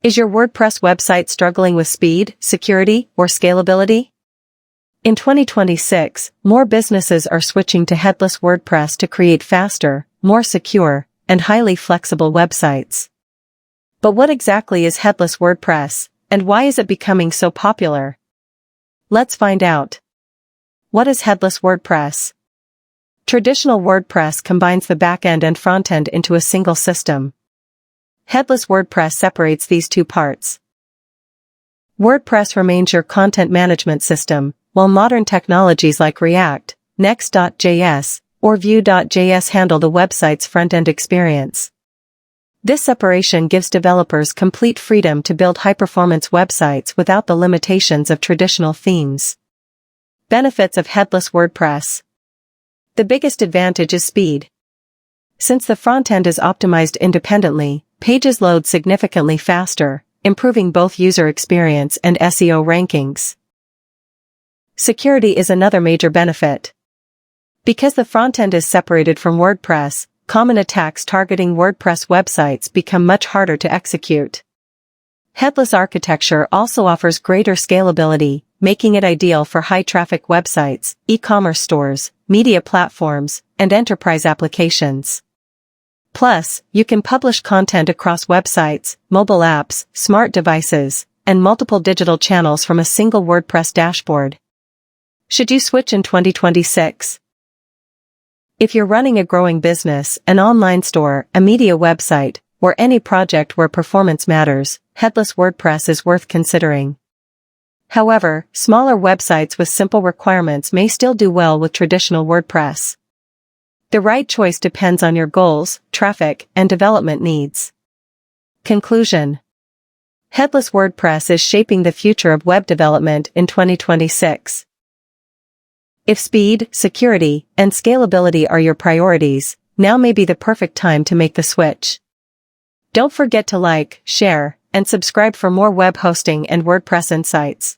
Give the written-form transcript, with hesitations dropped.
Is your WordPress website struggling with speed, security, or scalability? In 2026, more businesses are switching to Headless WordPress to create faster, more secure, and highly flexible websites. But what exactly is Headless WordPress, and why is it becoming so popular? Let's find out. What is Headless WordPress? Traditional WordPress combines the backend and frontend into a single system. Headless WordPress separates these two parts. WordPress remains your content management system, while modern technologies like React, Next.js, or Vue.js handle the website's front-end experience. This separation gives developers complete freedom to build high-performance websites without the limitations of traditional themes. Benefits of Headless WordPress. The biggest advantage is speed. Since the front-end is optimized independently, pages load significantly faster, improving both user experience and SEO rankings. Security is another major benefit. Because the front-end is separated from WordPress, common attacks targeting WordPress websites become much harder to execute. Headless architecture also offers greater scalability, making it ideal for high-traffic websites, e-commerce stores, media platforms, and enterprise applications. Plus, you can publish content across websites, mobile apps, smart devices, and multiple digital channels from a single WordPress dashboard. Should you switch in 2026? If you're running a growing business, an online store, a media website, or any project where performance matters, Headless WordPress is worth considering. However, smaller websites with simple requirements may still do well with traditional WordPress. The right choice depends on your goals, traffic, and development needs. Conclusion. Headless WordPress is shaping the future of web development in 2026. If speed, security, and scalability are your priorities, now may be the perfect time to make the switch. Don't forget to like, share, and subscribe for more web hosting and WordPress insights.